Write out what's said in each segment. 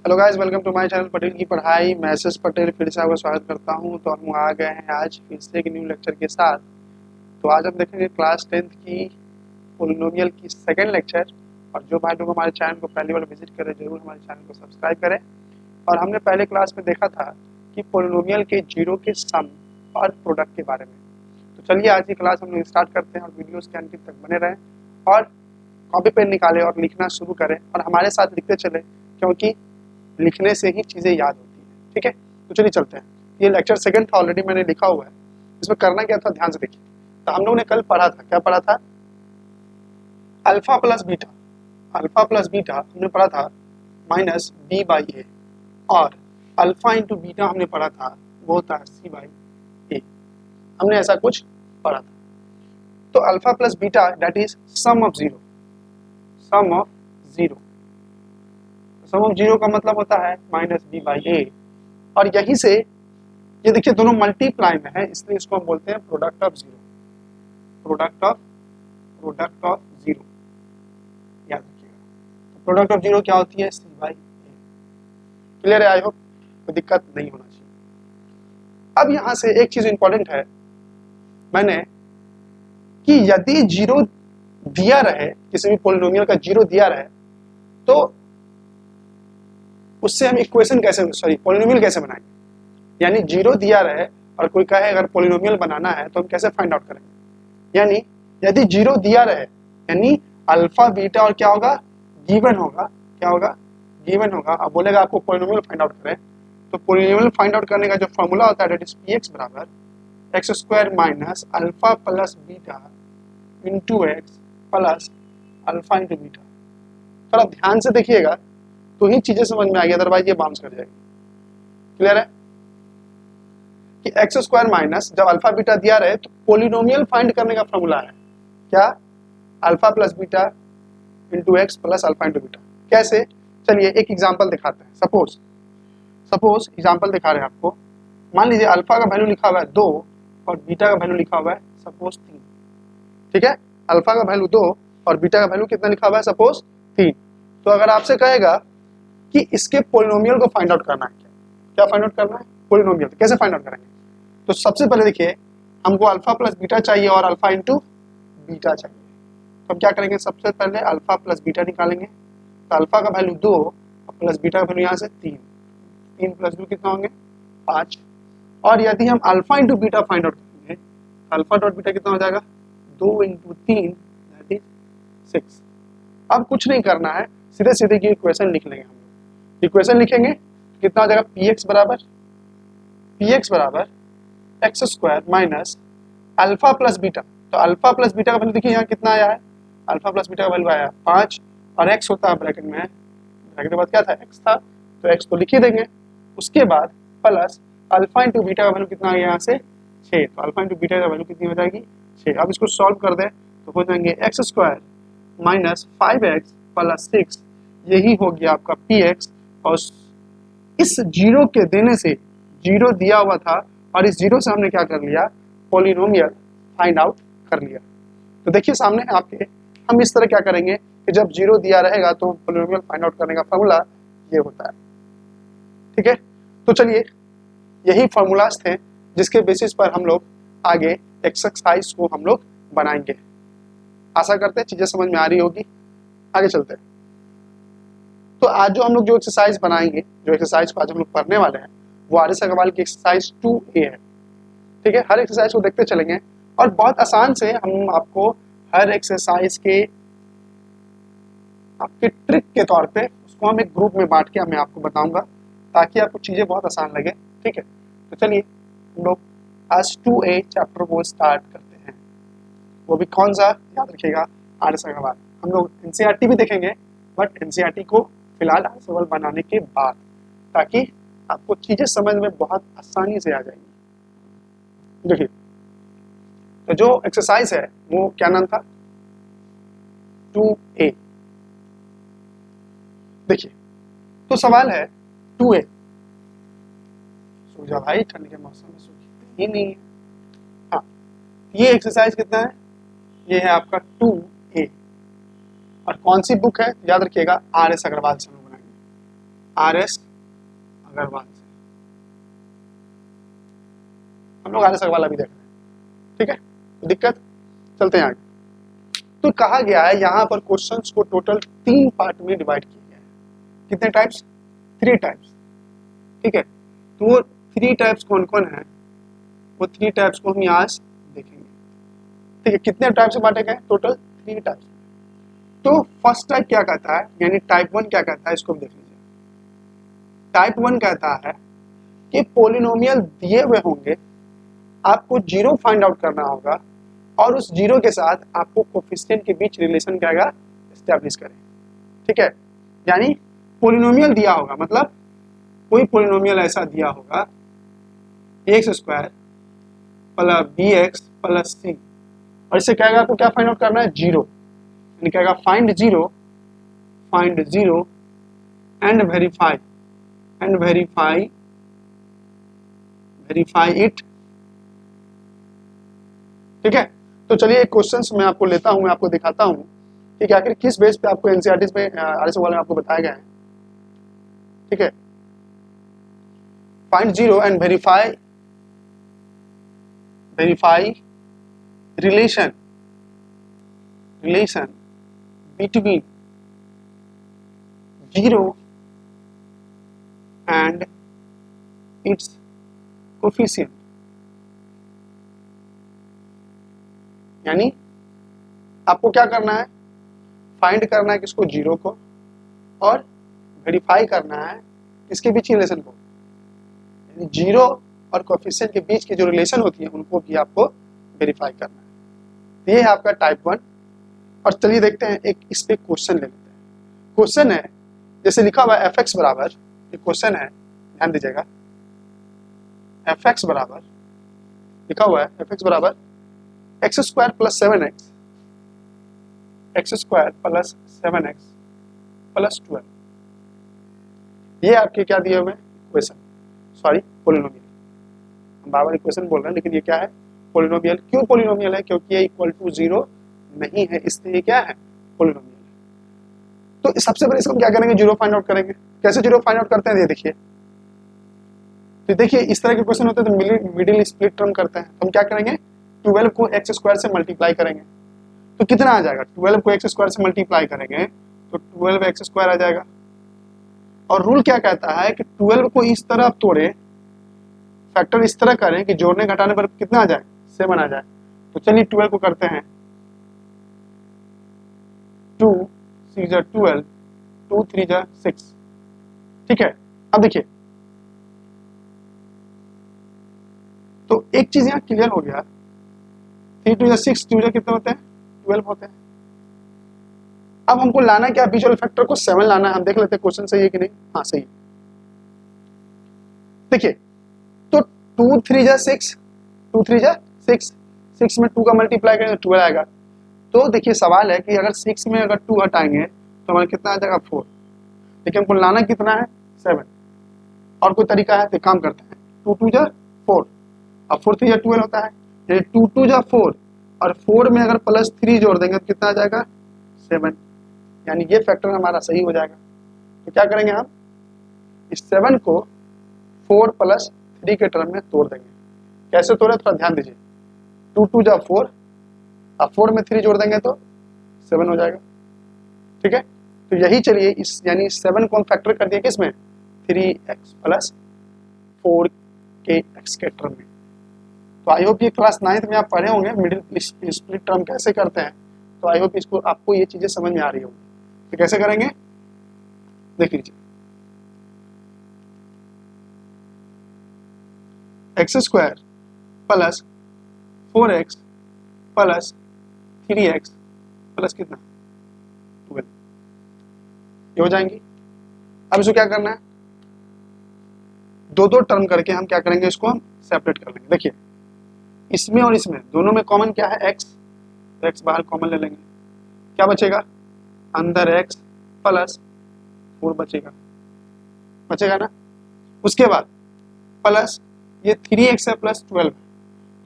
Hello guys, welcome to my channel Patel की पढ़ाई। मैं एस पटेल फिर से आपका स्वागत करता हूं। तो हम आ गए हैं आज फिर से एक न्यू लेक्चर के साथ। तो आज हम देखेंगे क्लास 10th की पोलिनोमियल की सेकंड लेक्चर। और जो भाई लोग हमारे चैनल को पहली बार विजिट करें जरूर हमारे चैनल को सब्सक्राइब करें। और हमने पहले क्लास में देखा था कि पोलिनोमियल के जीरो के सम और प्रोडक्ट के बारे में। तो चलिए आज की क्लास हम लोग स्टार्ट करते हैं और वीडियोज़ के अंतिम तक बने रहें और कॉपी पेन निकालें और लिखना शुरू करें और हमारे साथ लिखते चलें, क्योंकि लिखने से ही चीज़ें याद होती हैं। ठीक है, तो चलिए चलते हैं। ये लेक्चर सेकंड था, ऑलरेडी मैंने लिखा हुआ है। इसमें करना क्या था ध्यान से देखिए। तो हम लोगों ने कल पढ़ा था, क्या पढ़ा था? Alpha plus beta. Alpha plus beta हमने पढ़ा था माइनस बी बाई ए, और अल्फा इंटू बीटा हमने पढ़ा था वो होता है सी बाई ए। हमने ऐसा कुछ पढ़ा था। तो alpha plus beta that is sum of zero. Sum of zero, sum of zero का मतलब होता है माइनस बी बाई ए। और यहीं से ये देखिए दोनों मल्टीप्लाई में है, इसलिए इसको हम बोलते हैं product of zero. Product of zero याद रखिएगा। तो प्रोडक्ट ऑफ जीरो क्या होती है? सी बाई ए। क्लियर है? आई होप कोई दिक्कत नहीं होना चाहिए। अब यहां से एक चीज इंपॉर्टेंट है, मैंने कि यदि जीरो दिया रहे, किसी भी पोलिनोमियल का जीरो दिया रहे, तो उससे हम इक्वेशन कैसे पोलिनोमियल कैसे बनाएंगे? यानी जीरो दिया रहे और कोई कहे अगर पोलिनोमियल बनाना है तो हम कैसे फाइंड आउट करेंगे? यानी यदि जीरो दिया रहे यानी अल्फा बीटा और क्या होगा? गिवन होगा। क्या होगा? गिवन होगा। अब बोलेगा आपको पोलिनोमियल फाइंड आउट करें, तो पोलिनोमियल फाइंड आउट करने का जो फॉर्मूला होता है दैट इज px बराबर x square minus alpha plus beta into x plus alpha into beta. थोड़ा ध्यान से देखिएगा तो ही चीजें समझ में आएगी, अदरवाइज ये बाउंस कर जाएगी। क्लियर है कि एक्स स्क्वायर माइनस जब अल्फा बीटा दिया रहे तो पोलिनोमियल फाइंड करने का फॉर्मूला है क्या? Alpha plus beta into x plus alpha into beta. कैसे? चलिए एक एग्जांपल दिखाते हैं। सपोज एग्जांपल दिखा रहे हैं आपको। मान लीजिए अल्फा का वैल्यू लिखा हुआ है 2 और बीटा का वैल्यू लिखा हुआ है सपोज 3। ठीक है, अल्फा का वैल्यू 2 और बीटा का वैल्यू कितना लिखा हुआ है? सपोज 3। तो अगर आपसे कहेगा कि इसके पोलिनोमियल को फाइंड आउट करना है, क्या फाइंड आउट करना है? पोलिनोमियल। कैसे फाइंड आउट करेंगे? तो सबसे पहले देखिए हमको अल्फा प्लस बीटा चाहिए और अल्फा इंटू बीटा चाहिए। तो हम क्या करेंगे? सबसे पहले अल्फा प्लस बीटा निकालेंगे। तो अल्फा का वैल्यू 2 और प्लस बीटा का वैल्यू यहाँ से 3। 3 प्लस 2 कितना होंगे? 5। और यदि हम alpha into beta find out करेंगे तो अल्फा डॉट बीटा कितना हो जाएगा? 2 इंटू 3 दैट इज 6। अब कुछ नहीं करना है, सीधे सीधे की इक्वेशन लिख लेंगे हम लोग। इक्वेशन लिखेंगे तो कितना हो जाएगा? px बराबर x square minus alpha plus beta. तो अल्फा प्लस बीटा का वैल्यू देखिए यहाँ कितना आया है? अल्फा प्लस बीटा का वैल्यू आया 5 और एक्स होता है ब्रैकेट में, ब्रैकेट के बाद क्या था? एक्स था, तो एक्स को लिख ही देंगे। उसके बाद प्लस अल्फा इंटू बीटा का वैल्यू कितना आ गया यहाँ से? 6। तो अल्फा इंटू बीटा का वैल्यू कितनी हो जाएगी? 6। अब इसको सॉल्व कर दें तो हो जाएंगे x square minus 5x plus 6, यही हो गया आपका px। और इस जीरो के देने से, जीरो दिया हुआ था और इस जीरो से हमने क्या कर लिया? पोलिनोमियल फाइंड आउट कर लिया। तो देखिए सामने आपके हम इस तरह क्या करेंगे कि जब जीरो दिया रहेगा तो पोलिनोमियल फाइंड आउट करने का फॉर्मूला ये होता है। ठीक है, तो चलिए यही फॉर्मूलाज थे जिसके बेसिस पर हम लोग आगे एक्सरसाइज को हम लोग बनाएंगे। आशा करते हैं चीजें समझ में आ रही होगी। आगे चलते हैं। तो आज जो हम लोग जो एक्सरसाइज बनाएंगे, जो एक्सरसाइज को आज हम लोग पढ़ने वाले हैं वो आर एस अग्रवाल की एक्सरसाइज 2A है। ठीक है, हर एक्सरसाइज को देखते चलेंगे और बहुत आसान से हम आपको हर एक्सरसाइज के आपके ट्रिक के तौर पे उसको हम एक ग्रुप में बांट के मैं आपको बताऊंगा ताकि आपको चीजें बहुत आसान लगे। ठीक है, तो चलिए हम लोग आज 2A चैप्टर को स्टार्ट करते हैं। वो भी कौन सा? याद रखिएगा, आर एस अग्रवाल। हम लोग एनसीईआरटी भी देखेंगे बट एनसीईआरटी को फिलहाल आर एस अग्रवाल बनाने के बाद, ताकि आपको चीजें समझ में बहुत आसानी से आ जाएंगी। देखिए तो जो एक्सरसाइज है वो क्या नाम था? 2A। देखिए तो सवाल है 2A। सूर्या भाई ठंड के मौसम में सूखी ही नहीं है। हाँ, ये एक्सरसाइज कितना है? ये है आपका 2A। और कौन सी बुक है? याद रखिएगा, आर एस अग्रवाल से हम बनाएंगे। RS अग्रवाल से। हम लोग RS अग्रवाल अभी देख रहे हैं, ठीक है, दिक्कत, चलते हैं आगे। तो कहा गया है यहाँ पर क्वेश्चंस को टोटल 3 पार्ट में डिवाइड किया गया है। कितने टाइप्स? 3 टाइप्स, ठीक है। तो वो 3 टाइप्स कौन कौन है, वो 3 टाइप्स को हम यहाँ देखेंगे, ठीक है। कितने टाइप से बांटे गए? Total 3 types. तो फर्स्ट टाइप क्या कहता है, यानी टाइप 1 क्या कहता है, इसको देख लीजिए। टाइप 1 कहता है कि पोलिनोमियल दिए हुए होंगे, आपको जीरो फाइंड आउट करना होगा और उस जीरो के साथ आपको कोफिशिएंट के बीच रिलेशन क्या आएगा, एस्टैब्लिश करें, ठीक है। यानी पोलिनोमियल दिया होगा, मतलब कोई पोलिनोमियल ऐसा दिया होगा x² plus bx plus c, और इससे क्या आएगा, आपको क्या फाइंड आउट करना है, जीरो। यानी क्या आएगा, find zero and verify it, ठीक है। तो चलिए एक क्वेश्चन मैं आपको लेता हूं, मैं आपको दिखाता हूं कि आखिर किस बेस पे आपको एनसीईआरटी पे RS वाले में आपको बताया गया है, ठीक है। Find zero and verify relation between zero and it's coefficient. यानी आपको क्या करना है, फाइंड करना है किसको, जीरो को, और वेरीफाई करना है किसके बीच रिलेशन को, यानी जीरो और कोफिशिएंट के बीच की जो रिलेशन होती है उनको भी आपको वेरीफाई करना है। तो ये है आपका टाइप 1। और चलिए देखते हैं एक इस पे क्वेश्चन ले लेते हैं। क्वेश्चन है जैसे लिखा हुआ है fx बराबर, ये क्वेश्चन है, ध्यान दीजिएगा, fx बराबर लिखा हुआ है fx बराबर x² plus 7x plus 7x plus 12। ये आपके क्या दिए हुए इक्वेशन, सॉरी पोलिनोमियल, हम बार बार इक्वेशन बोल रहे हैं लेकिन ये क्या है, पोलिनोमियल। क्यों पोलिनोमियल है, क्योंकि ये इक्वल टू जीरो नहीं है, इसलिए ये क्या है, पोलिनोमियल है। तो सबसे पहले इसको हम क्या करेंगे, जीरो फाइंड आउट करेंगे। कैसे जीरो फाइंड आउट करते हैं, ये देखिए। तो देखिए इस तरह के क्वेश्चन होते हैं तो मिडिल स्प्लिट टर्म करते हैं। तो हम क्या करेंगे, 12 को x² से मल्टीप्लाई करेंगे तो कितना आ जाएगा, 12 को x² से मल्टीप्लाई करेंगे तो 12x² आ जाएगा। और रूल क्या कहता है कि 12 को इस तरह आप तोड़े, फैक्टर इस तरह करें कि जोड़ने घटाने पर कितना आ जाए, 7 आ जाए। तो चलिए 12 को करते हैं, 2 6 12, 2 3 6, ठीक है। अब देखिए तो एक चीज यहाँ क्लियर हो गया, 3 2 6, 2 कितने होते हैं, 12 होते हैं। अब हमको लाना क्या, बीच वाले फैक्टर को 7 लाना है। हम देख लेते हैं क्वेश्चन सही है कि नहीं, हाँ सही है। देखिए तो 2 3 6, 2 3 6, 6 में 2 का मल्टीप्लाई करेंगे तो 12 आएगा। तो देखिए सवाल है कि अगर 6 में अगर 2 हटाएंगे तो हमारा कितना आ जाएगा, 4। देखिए हमको लाना कितना है, 7। और कोई तरीका है तो काम करते हैं, 2 2 4, अब 4 3 12 होता है, यानी 2 2 4, और 4 में अगर प्लस 3 जोड़ देंगे तो कितना आ जाएगा, 7। यानी ये फैक्टर हमारा सही हो जाएगा। तो क्या करेंगे हम, इस 7 को 4 प्लस 3 के टर्म में तोड़ देंगे। कैसे तोड़े, थोड़ा ध्यान दीजिए। 2 2 4, अब 4 में 3 जोड़ देंगे तो 7 हो जाएगा, ठीक है। तो यही चलिए इस यानी 7 को हम फैक्टर कर दिए किसमें, 3x प्लस 4 के x के टर्म में। तो आई होप ये क्लास 9th में आप पढ़े होंगे मिडिल स्प्लिट टर्म कैसे करते हैं। तो आई होप इसको आपको ये चीजें समझ में आ रही होंगी। तो कैसे करेंगे, देख लीजिए, x² plus 4x plus 3x plus कितना, 12, ये हो जाएंगी। अब इसको क्या करना है, दो टर्म करके हम क्या करेंगे, इसको हम सेपरेट कर लेंगे। देखिए इसमें और इसमें दोनों में कॉमन क्या है, x, तो x बाहर कॉमन ले लेंगे, क्या बचेगा, अंदर x प्लस 4 बचेगा ना। उसके बाद प्लस ये 3x है प्लस 12,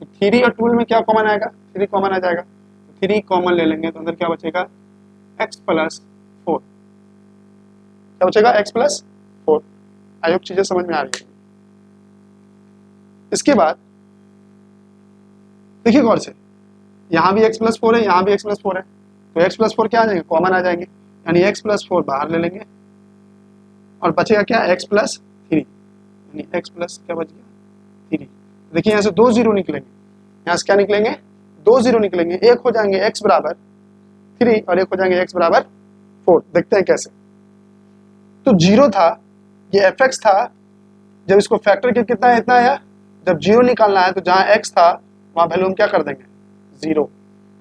तो 3 और 12 में क्या कॉमन आएगा, 3 कॉमन आ जाएगा, तो 3 कॉमन ले लेंगे तो अंदर क्या बचेगा, x प्लस 4, क्या बचेगा, x प्लस 4। आई होप चीजें समझ में आ रही है। इसके बाद देखिए गौर से, यहाँ भी x+4 है, यहाँ भी x+4 है, तो x+4 क्या आ जाएंगे, कॉमन आ जाएंगे, यानी x+4 बाहर ले लेंगे और बचेगा क्या, x+3, यानी x+ क्या बच गया 3। देखिए यहाँ से 2 0 निकलेंगे, यहाँ से क्या निकलेंगे, 2 0 निकलेंगे, एक हो जाएंगे x बराबर 3 और एक हो जाएंगे x बराबर 4। देखते हैं कैसे। तो 0 था, ये fx था, जब इसको फैक्टर किया कितना है, इतना आया। जब 0 निकालना है तो जहां x था वहां वैल्यू हम क्या कर देंगे, 0,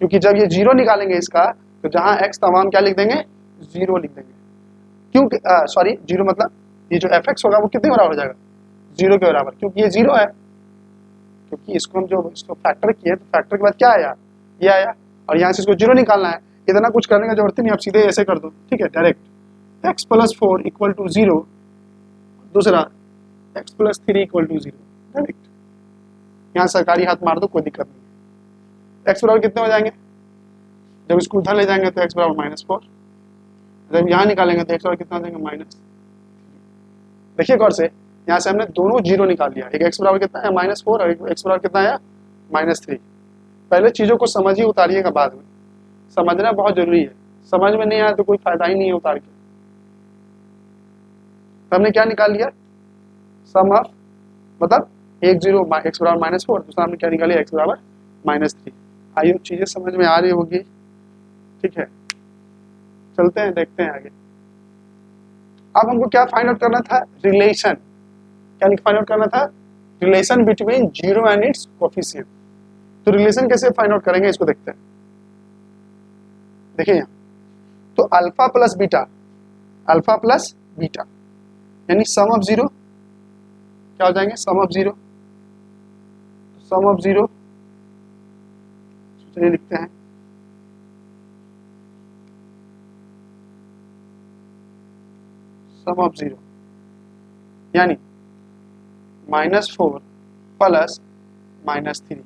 क्योंकि जब ये 0 निकालेंगे इसका तो जहां x था वहां हम क्या लिख देंगे, 0 लिख देंगे। क्योंकि सॉरी 0 मतलब ये जो fx होगा वो कितने बराबर हो जाएगा, 0 के बराबर, क्योंकि ये 0 है, क्योंकि इसको हम जो इसको फैक्टर किए तो फैक्टर के बाद क्या आया, ये आया, और यहाँ से इसको 0 निकालना है, इतना कुछ करने की जरूरत नहीं, आप सीधे ऐसे कर दो, ठीक है, डायरेक्ट x+4 = 0, दूसरा x+3 = 0, डायरेक्ट यहाँ सरकारी हाथ मार दो, कोई दिक्कत नहीं। x बराबर कितने हो जाएंगे, जब इसको उधर ले जाएंगे तो x बराबर -4, जब यहाँ निकालेंगे तो x बराबर कितना हो जाएंगे, -। देखिए गौर से, यहाँ से हमने दोनों 0 निकाल लिया, एक x बराबर कितना है, -4, और एक x बराबर कितना है, -3। पहले चीजों को समझिए, उतारिएगा बाद में, समझना बहुत जरूरी है, समझ में नहीं आया तो कोई फायदा ही नहीं है उतार के। तो हमने क्या निकाल लिया, सम ऑफ, मतलब एक 0 x बराबर -4, दूसरा हमने क्या निकाली, x बराबर -3। आइए चीजें समझ में आ रही होगी, ठीक है, चलते हैं देखते हैं आगे। अब हमको क्या फाइंड आउट करना था, रिलेशन, क्या फाइंड आउट करना था, relation between 0 and it's coefficient. तो रिलेशन कैसे फाइंड आउट करेंगे, इसको देखते हैं। देखिए यहाँ, तो अल्फा प्लस बीटा यानी सम ऑफ 0 क्या हो जाएंगे, सम ऑफ 0, सम ऑफ 0, चलिए लिखते हैं, सम ऑफ 0 यानी -4 प्लस -3,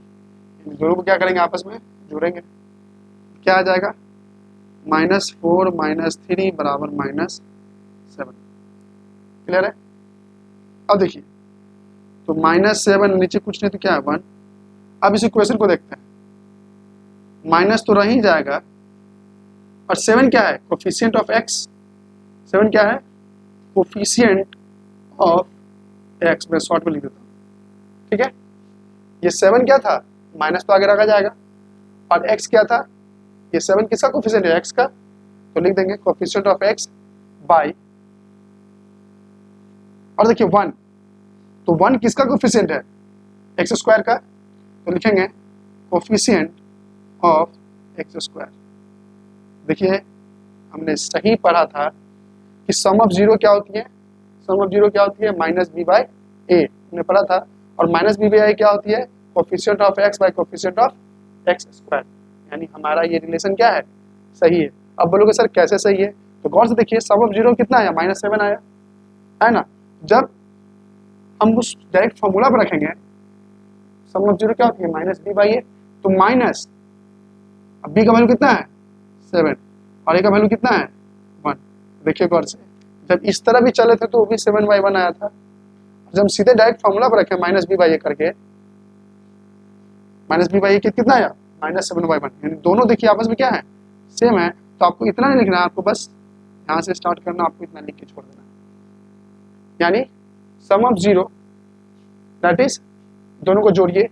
दोनों को क्या करेंगे, आपस में जोड़ेंगे, क्या आ जाएगा, -4 -3 बराबर -7। क्लियर है। अब देखिए, तो -7 नीचे कुछ नहीं तो क्या है, 1। अब इस इक्वेशन को देखते हैं, माइनस तो रह ही जाएगा, और 7 क्या है, कोफिशिएंट ऑफ x, 7 क्या है, कोफिशिएंट ऑफ x, मैं शॉर्ट में लिख देता हूँ, ठीक है। ये 7 क्या था, माइनस तो आगे रखा जाएगा, और x क्या था, ये 7 किसका कोफिशिएंट है, x का, तो लिख देंगे कोफिशिएंट ऑफ x बाय, और देखिए 1, तो 1 किसका कोफिशिएंट है, x² का, तो लिखेंगे कोफिशिएंट ऑफ x²। देखिए हमने सही पढ़ा था कि सम ऑफ 0 क्या होती है, सम ऑफ 0 क्या होती है, -b/a, हमने पढ़ा था, और -b/a क्या होती है, coefficient of x bye coefficient of x², यानी हमारा ये रिलेशन क्या है, सही है। अब बोलोगे सर कैसे सही है, तो गौर से देखिए, सम ऑफ 0 कितना आया, -7 आया, है ना। जब हम उस डायरेक्ट फॉर्मूला पर रखेंगे, सम ऑफ 0 क्या होती है, -b/a, तो माइनस, अब b का वैल्यू कितना है, 7, और a का वैल्यू कितना है, 1। देखिए गौर से, जब इस तरह भी चले थे तो वो भी 7/1 आया था, जब हम सीधे डायरेक्ट फॉर्मूला पर रखें -b/a करके, -b/a कितना आया, -7/1, यानी दोनों देखिए आपस में क्या है, सेम है। तो आपको इतना नहीं लिखना है, आपको बस यहाँ से स्टार्ट करना, आपको इतना लिख के छोड़ देना, यानी सम ऑफ 0 दैट इज, दोनों को जोड़िए,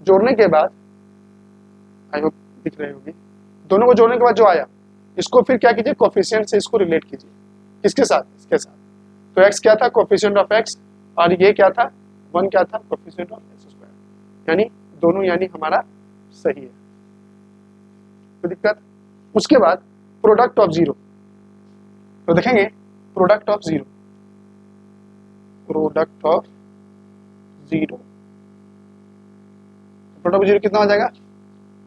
जोड़ने के बाद, आई होप दिख रही होगी, दोनों को जोड़ने के बाद जो आया, इसको फिर क्या कीजिए, कोफिशिएंट से इसको रिलेट कीजिए, किसके साथ, इसके साथ। तो x क्या था, कोफिशिएंट ऑफ x, और ये क्या था, 1 क्या था, कोफिशिएंट ऑफ x², यानी दोनों यानी हमारा सही है, कोई दिक्कत। उसके बाद प्रोडक्ट ऑफ 0, तो देखेंगे product of 0, product of 0, product of 0 कितना हो जाएगा,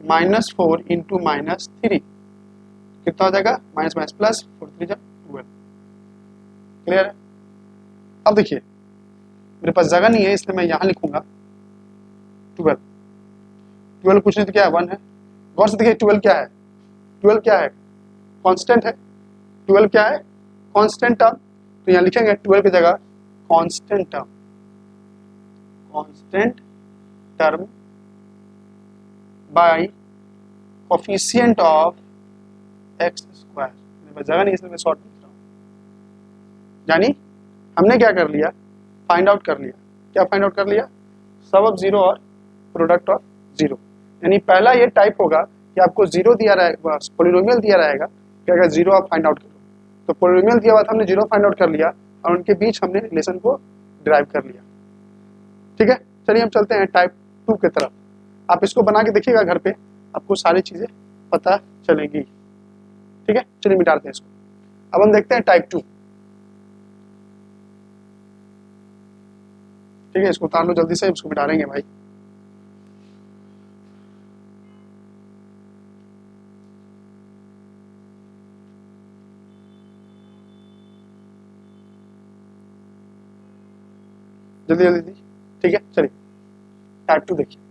-4 इंटू -3, कितना हो जाएगा, माइनस माइनस प्लस, 4 3 12। क्लियर है। अब देखिए मेरे पास जगह नहीं है, इसलिए मैं यहाँ लिखूंगा 12 कुछ नहीं तो क्या है, 1 है। गौर से देखिए 12 क्या है, 12 क्या है, कांस्टेंट है, 12 क्या है, कांस्टेंट टर्म, तो यहाँ लिखेंगे 12 की जगह constant term bye coefficient of x square. जगह नहीं इसलिए मैं शॉर्ट लिख रहा हूँ। यानी हमने क्या कर लिया, फाइंड आउट कर लिया। क्या फाइंड आउट कर लिया? सब ऑफ जीरो और प्रोडक्ट ऑफ जीरो। यानी पहला ये टाइप होगा कि आपको जीरो दिया रहेगा, पॉलिनोमियल दिया रहेगा कि अगर जीरो आप फाइंड आउट करो, तो पॉलिनोमियल दिया हुआ था, हमने जीरो फाइंड आउट कर लिया और उनके बीच हमने रिलेशन को डिराइव कर लिया। ठीक है, चलिए हम चलते हैं टाइप 2 की तरफ। आप इसको बना के देखिएगा घर पे, आपको सारी चीजें पता चलेंगी। ठीक है, चलिए मिटाते हैं इसको। अब हम देखते हैं टाइप 2। ठीक है, इसको उतार लो जल्दी से, इसको मिटा देंगे भाई। जल्दी जल्दी। ठीक है, चलिए टाइप 2 देखिए।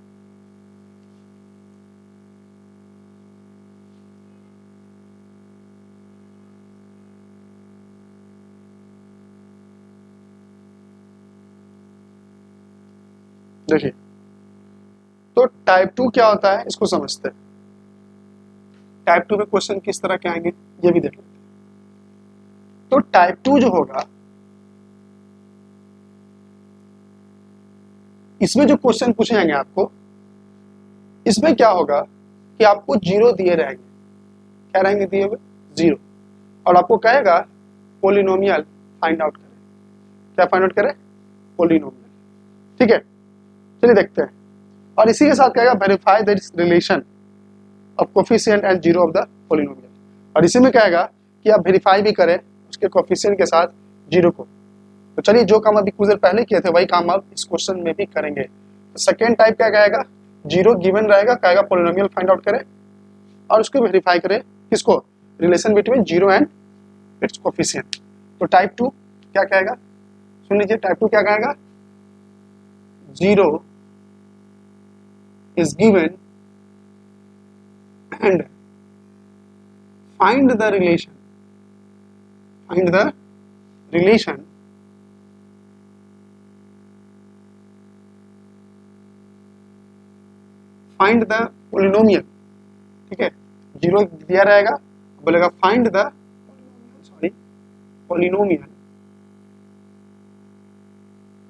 देखिए, तो टाइप 2 क्या होता है इसको समझते हैं। टाइप 2 में क्वेश्चन किस तरह के आएंगे ये भी देख लेते हैं। तो टाइप 2 जो होगा, इसमें जो क्वेश्चन पूछे जाएंगे आपको, इसमें क्या होगा कि आपको जीरो दिए रहेंगे। क्या रहेंगे दिए हुए? जीरो। और आपको कहेगा पोलिनोमियल फाइंड आउट करें। क्या फाइंड आउट करें? पोलिनोमियल। ठीक है, चलिए देखते हैं। और इसी के साथ कहेगा verify the relation of coefficient and zero of the polynomial. और इसी में कहेगा कि आप वेरीफाई भी करें उसके कोफिशिएंट के साथ जीरो को। तो चलिए, जो काम अभी कुछ देर पहले किए थे वही काम आप इस क्वेश्चन में भी करेंगे। तो सेकेंड टाइप क्या कहेगा? जीरो गिवन रहेगा, कहेगा पोलिनोमियल फाइंड आउट करें और उसको वेरीफाई करें। किसको? Relation between zero and it's coefficient. तो टाइप 2 क्या कहेगा? सुन लीजिए, टाइप 2 क्या कहेगा? Zero is given and find the relation find the relation find the polynomial। ठीक है, जीरो दिया रहेगा, बोलेगा find the polynomial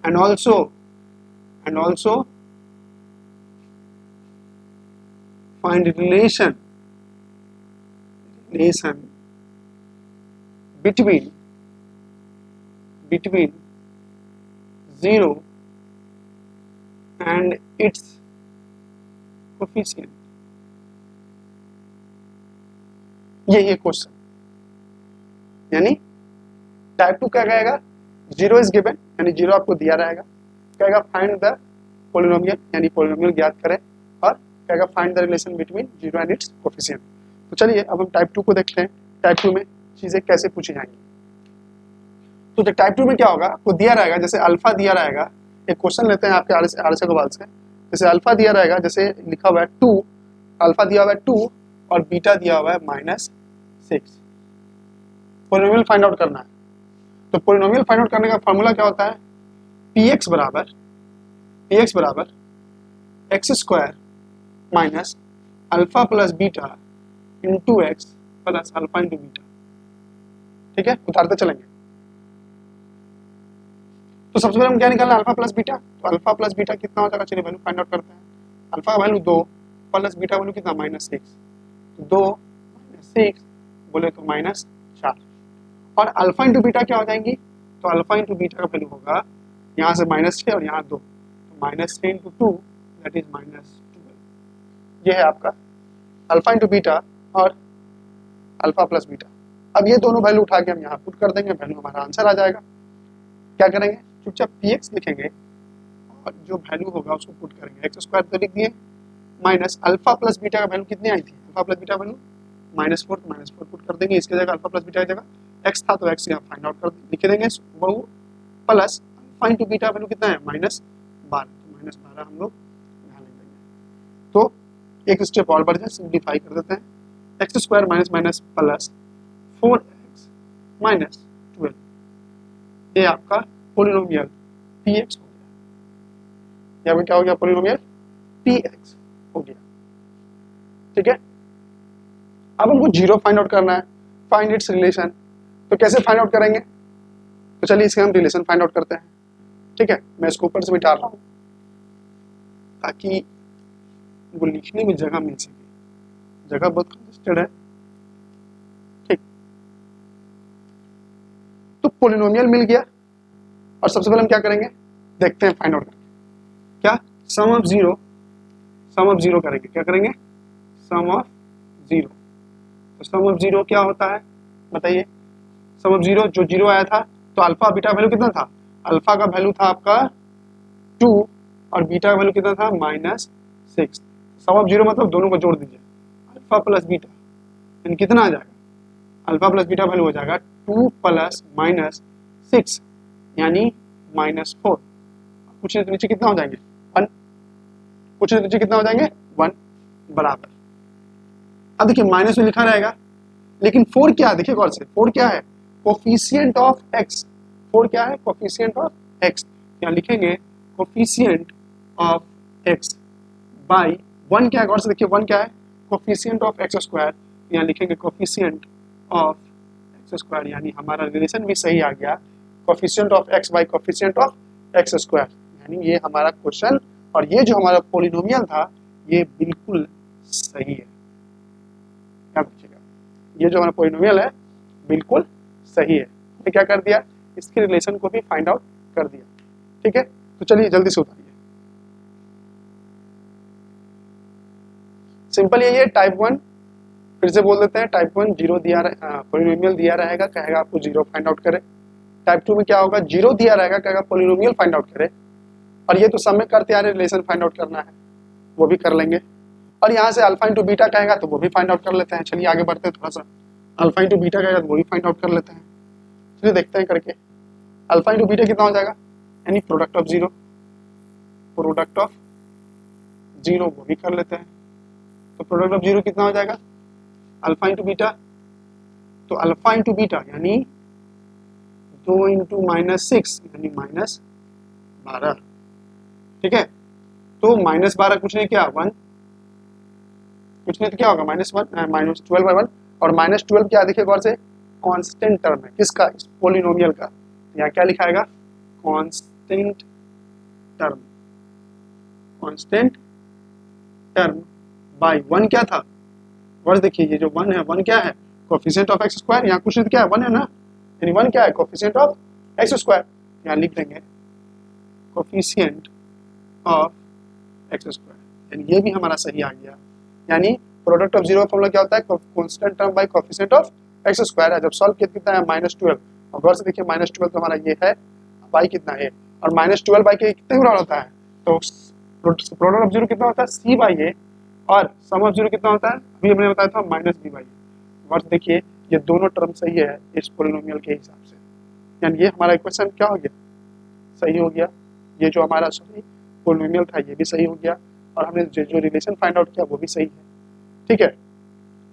and also find relation between zero and its coefficient. यही है क्वेश्चन। यानी टाइप 2 क्या कहेगा? जीरो इज गिवन, यानी जीरो आपको दिया रहेगा, कहेगा फाइंड द पोलिनोमियल, यानी पोलिनोमियल ज्ञात करें, और कहेगा find the relation between zero and it's coefficient. तो चलिए अब हम टाइप 2 को देखते हैं, टाइप 2 में चीजें कैसे पूछी जाएंगी। तो टाइप 2 में क्या होगा, आपको दिया रहेगा, जैसे अल्फा दिया रहेगा। एक क्वेश्चन लेते हैं आपके आरएसए गोपाल से। जैसे अल्फा दिया रहेगा, जैसे लिखा हुआ है 2, अल्फा दिया हुआ है 2 और बीटा दिया हुआ है -6। पोलिनोमियल फाइंड आउट करना है। तो पोलिनोमियल फाइंड आउट करने का फॉर्मूला क्या होता है? px बराबर x square minus alpha plus beta into x plus alpha into beta. ठीक है, उतारते चलेंगे। तो सबसे पहले हम क्या निकालना है? Alpha plus beta. तो अल्फा प्लस बीटा कितना हो जाएगा? चलिए वैल्यू फाइंड आउट करते हैं। अल्फा का वैल्यू 2 प्लस बीटा वैल्यू कितना? -6। 2 -6 बोले तो -4। और अल्फा इंटू बीटा क्या हो जाएंगी? तो अल्फा इंटू बीटा का वैल्यू होगा यहाँ से -6 और यहाँ 2, तो -3 इंटू 2 दैट इज -12। ये है आपका अल्फा इंटू बीटा और अल्फा प्लस बीटा। अब ये दोनों वैल्यू उठा के हम यहाँ पुट कर देंगे, वैल्यू हमारा आंसर आ जाएगा। क्या करेंगे? चुपचाप px लिखेंगे और जो वैल्यू होगा उसको पुट करेंगे। एक्स स्क्वायर तो लिख दिए, माइनस अल्फा प्लस बीटा का वैल्यू कितनी आई थी? अल्फा प्लस बीटा वैल्यू -4, तो -4 पुट कर देंगे। इसके जगह अल्फा प्लस बीटा की जगह एक्स था तो एक्स यहाँ फाइंड आउट कर लिख देंगे वो, plus alpha into beta value कितना है? -12, तो -12 हम लोग यहाँ लिख देंगे। तो एक स्टेप और बढ़ जाए, सिंप्लीफाई कर देते हैं। X square minus minus plus 4x -12 ये आपका पोलिनोमियल px हो गया। यहाँ पे क्या हो गया? पोलिनोमियल px हो गया। ठीक है, अब हमको जीरो फाइंड आउट करना है, फाइंड इट्स रिलेशन। तो कैसे फाइंड आउट करेंगे? तो चलिए इसके हम रिलेशन फाइंड आउट करते हैं। ठीक है, मैं इसको ऊपर से भी डाल रहा हूँ ताकि वो लिखने में जगह मिल सके, जगह बहुत कंजेस्टेड है। ठीक, तो पोलिनोमियल मिल गया और सबसे पहले हम क्या करेंगे देखते हैं फाइंड आउट करके। क्या? सम ऑफ जीरो करेंगे। क्या करेंगे? सम ऑफ जीरो। तो सम ऑफ जीरो क्या होता है बताइए? सम ऑफ जीरो, जो जीरो आया था तो अल्फा बीटा वैल्यू कितना था? अल्फा का वैल्यू था आपका 2 और बीटा का वैल्यू कितना था? -6। सम ऑफ जीरो मतलब दोनों को जोड़ दीजिए, अल्फा प्लस बीटा, यानी कितना आ जाएगा? अल्फा प्लस बीटा वैल्यू हो जाएगा 2 प्लस -6 यानी -4। कुछ नहीं तो नीचे कितना हो जाएंगे? 1। कुछ नहीं तो नीचे कितना हो जाएंगे? 1 बराबर। अब देखिए माइनस में लिखा रहेगा, लेकिन 4 क्या है? देखिए गौर से, 4 क्या है? Coefficient of x। 4 क्या है? Coefficient of x। यहाँ लिखेंगे कोफिशिएंट ऑफ x बाई 1 क्या है? गौर से देखिए 1 क्या है? Coefficient of x square. यहाँ लिखेंगे कोफिशिएंट ऑफ x स्क्वायर, यानी हमारा रिलेशन भी सही आ गया, coefficient of x by coefficient of x square. यानी ये हमारा क्वेश्चन और ये जो हमारा पोलिनोमियल था ये बिल्कुल सही है। याद रखिएगा, ये जो हमारा पोलिनोमियल है बिल्कुल सही है। हमने क्या कर दिया? इसके रिलेशन को भी फाइंड आउट कर दिया। ठीक है, तो चलिए जल्दी से उतारिए। सिंपल यही है, टाइप 1 फिर से बोल देते हैं। टाइप 1 जीरो दिया पोलिनोमियल दिया रहेगा, कहेगा आपको जीरो फाइंड आउट करे। टाइप 2 में क्या होगा? जीरो दिया रहेगा, कहेगा पोलिनोमियल फाइंड आउट करे। और ये तो सब में करते आ रहे, रिलेशन फाइंड आउट करना है वो भी कर लेंगे। और यहाँ से अल्फा इंटू बीटा कहेगा तो वो भी फाइंड आउट कर लेते हैं। चलिए आगे बढ़ते हैं थोड़ा सा। अल्फा इंटू बीटा कहेगा तो वो भी फाइंड आउट कर लेते हैं। चलिए देखते हैं करके। अल्फा इंटू बीटा कितना हो जाएगा? यानी product of zero, product of zero वो भी कर लेते हैं। तो प्रोडक्ट ऑफ जीरो कितना हो जाएगा? अल्फा इंटू बीटा, तो अल्फा इंटू बीटा यानी 2 इंटू -6 यानी -12। ठीक है, तो -12 कुछ नहीं क्या? 1, कुछ नहीं तो क्या होगा? -12/1। और -12 क्या देखिए गौर से? कांस्टेंट टर्म है। किसका? इस पोलिनोमियल का। यहाँ क्या लिखाएगा? Constant term, constant term by 1 क्या था? वर्ष देखिए ये जो 1 है, 1 क्या है? Coefficient of x square. यहाँ कुछ नहीं तो क्या है? 1 है ना, यानी 1 क्या है? Coefficient of x square. यहाँ लिख देंगे कोफिशिएंट ऑफ x स्क्वायर, यानी ये भी हमारा सही आ गया। यानी प्रोडक्ट ऑफ जीरो फॉर्मूला क्या होता है? Constant term bye coefficient of x square है। जब सॉल्व किया कितना है? -12। और गौर से देखिए -12 तो हमारा ये है, बाई कितना है? और -12 बाई के कितने बराबर होता है? तो प्रोडक्ट ऑफ जीरो कितना होता है? c बाई ए। और सम ऑफ जीरो कितना होता है? अभी हमने बताया था -b बाई ए। गौर से देखिए ये दोनों टर्म सही है इस पोलिनोमियल के हिसाब से, यानी ये हमारा इक्वेशन क्या हो गया? सही हो गया। ये जो हमारा पोलिनोमियल था ये भी सही हो गया, और हमने जो रिलेशन फाइंड आउट किया वो भी सही है। ठीक है,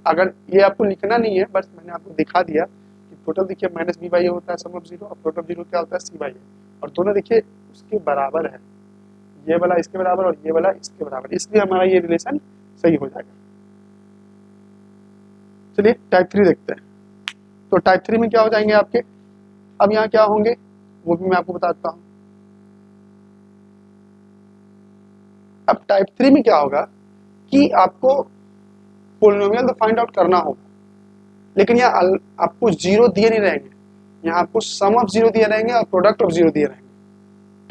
अगर ये आपको लिखना नहीं है, बस मैंने आपको दिखा दिया कि टोटल देखिए -b बाई ए होता है सम ऑफ जीरो, और प्रोडक्ट ऑफ जीरो क्या होता है? c बाई ए। और दोनों देखिए उसके बराबर है, ये वाला इसके बराबर और ये वाला इसके बराबर, इसलिए हमारा ये रिलेशन सही हो जाएगा। चलिए टाइप 3 देखते हैं। तो टाइप 3 में क्या हो जाएंगे आपके? अब यहाँ क्या होंगे वो भी मैं आपको बताता हूँ। अब टाइप 3 में क्या होगा कि आपको पोलिनोमियल तो फाइंड आउट करना होगा, लेकिन यहाँ आपको जीरो दिए नहीं रहेंगे, यहाँ आपको सम ऑफ जीरो दिए रहेंगे और प्रोडक्ट ऑफ जीरो दिए रहेंगे।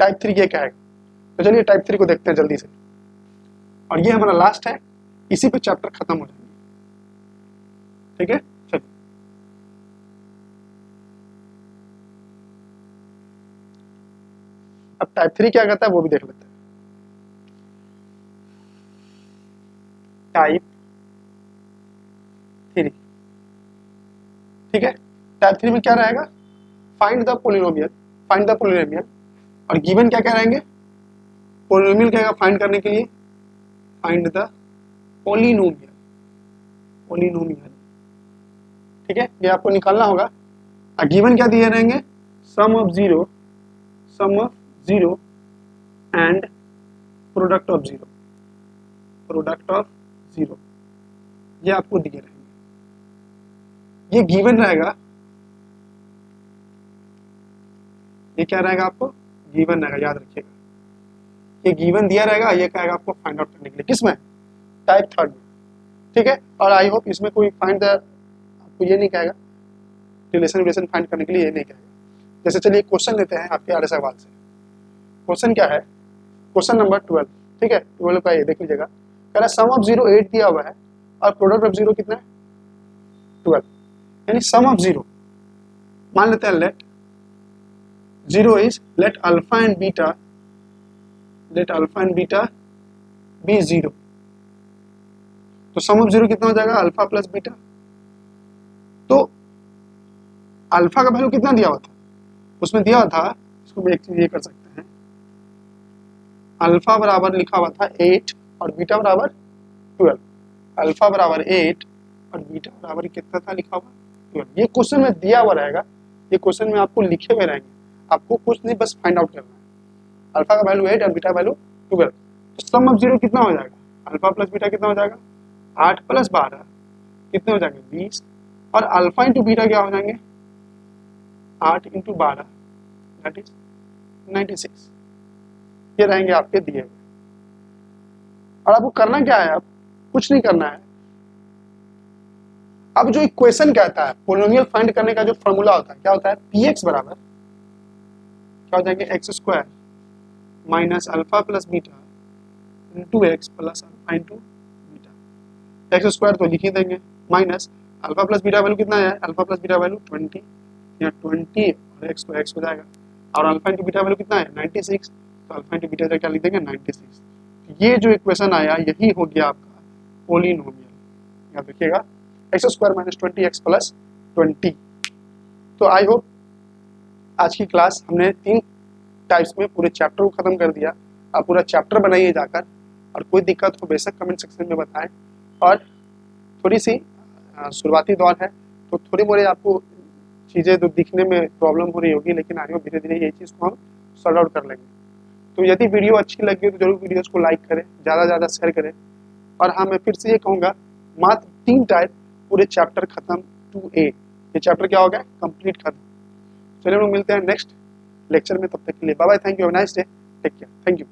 टाइप 3 ये क्या है? तो चलिए टाइप 3 को देखते हैं जल्दी से, और ये हमारा लास्ट है, इसी पे चैप्टर खत्म हो जाएंगे। ठीक है, चलिए अब टाइप 3 क्या करता है वो भी देख लेते हैं। टाइप 3, ठीक है, टाइप 3 में क्या रहेगा? Find the polynomial, find the polynomial, और गिवन क्या क्या रहेंगे? पोलिनोमियल क्या फाइंड करने के लिए? Find the polynomial, polynomial. ठीक है, ये आपको निकालना होगा। गिवन क्या दिए रहेंगे? Sum of zero and product of zero, ये आपको दिए रहेंगे। ये गिवन रहेगा, ये क्या रहेगा आपको गिवन रहेगा, याद रखिएगा ये गिवन दिया रहेगा, ये कहेगा आपको फाइंड आउट करने के लिए, किसमें टाइप थर्ड में, ठीक है। और आई होप इसमें कोई फाइंड आपको ये नहीं कहेगा, रिलेशन फाइंड करने के लिए ये नहीं कहेगा। जैसे चलिए क्वेश्चन लेते हैं आपके आर सवाल से। क्वेश्चन क्या है, क्वेश्चन नंबर 12, ठीक है। 12 का ये देख लीजिएगा, कह रहा है सम ऑफ 0 8 दिया हुआ है और प्रोडक्ट ऑफ 0 कितना है 12, यानी सम ऑफ 0 मान लेते हैं let 0 is let alpha and beta be 0, तो सम ऑफ 0 कितना हो जाएगा अल्फा प्लस बीटा। तो अल्फा का वैल्यू कितना दिया हुआ था, उसमें दिया हुआ था, इसको भी एक चीज ये कर सकते हैं, अल्फा बराबर लिखा हुआ था 8 और बीटा बराबर 12, अल्फा बराबर 8 और बीटा बराबर कितना था लिखा हुआ 12। ये क्वेश्चन में दिया हुआ रहेगा, ये क्वेश्चन में आपको लिखे हुए रहेंगे, आपको कुछ नहीं बस फाइंड आउट करना है। अल्फा का वैल्यू 8 और बीटा वैल्यू 12, तो सम ऑफ 0 कितना हो जाएगा, अल्फा प्लस बीटा कितना हो जाएगा 8 प्लस 12 कितने हो जाएंगे 20, और अल्फा इंटू बीटा क्या हो जाएंगे 8 इंटू 12 दैट इज 96, ये रहेंगे आपके दिए हुए। और आपको करना क्या है, अब कुछ नहीं करना है। अब जो इक्वेशन कहता है पोलिनोमियल फाइंड करने का जो फॉर्मूला होता है क्या होता है, px बराबर क्या हो जाएंगे x square minus alpha plus beta into x plus alpha into beta, x square तो लिख ही देंगे minus alpha plus beta value कितना है, अल्फा प्लस बीटा वैल्यू 20, या 20 और एक्स को एक्स हो जाएगा, और अल्फा इंटू बीटा वैल्यू कितना है 96, तो अल्फा इंटू बीटा क्या लिख देंगे 96। ये जो इक्वेशन आया यही हो गया आपका पोलिनोमियल, याद रखिएगा x square minus 20 x plus 20। तो आई होप आज की क्लास हमने 3 टाइप्स में पूरे चैप्टर को खत्म कर दिया। आप पूरा चैप्टर बनाइए जाकर, और कोई दिक्कत हो बेशक कमेंट सेक्शन में बताएं। और थोड़ी सी शुरुआती दौर है तो थोड़ी मोड़ी आपको चीज़ें तो दिखने में प्रॉब्लम हो रही होगी, लेकिन आगे धीरे धीरे ये चीज़ को हम सॉर्ट आउट कर लेंगे। तो यदि वीडियो अच्छी लगी हो तो जरूर वीडियोस को लाइक करें, ज़्यादा से ज़्यादा शेयर करें। और हाँ, मैं फिर से ये कहूँगा मात्र 3 टाइप पूरे चैप्टर खत्म 2A, ये चैप्टर क्या हो गया कंप्लीट खत्म। चलिए हम लोग मिलते हैं नेक्स्ट लेक्चर में, तब तक के लिए bye bye, thank you, have a nice day, take care, thank you.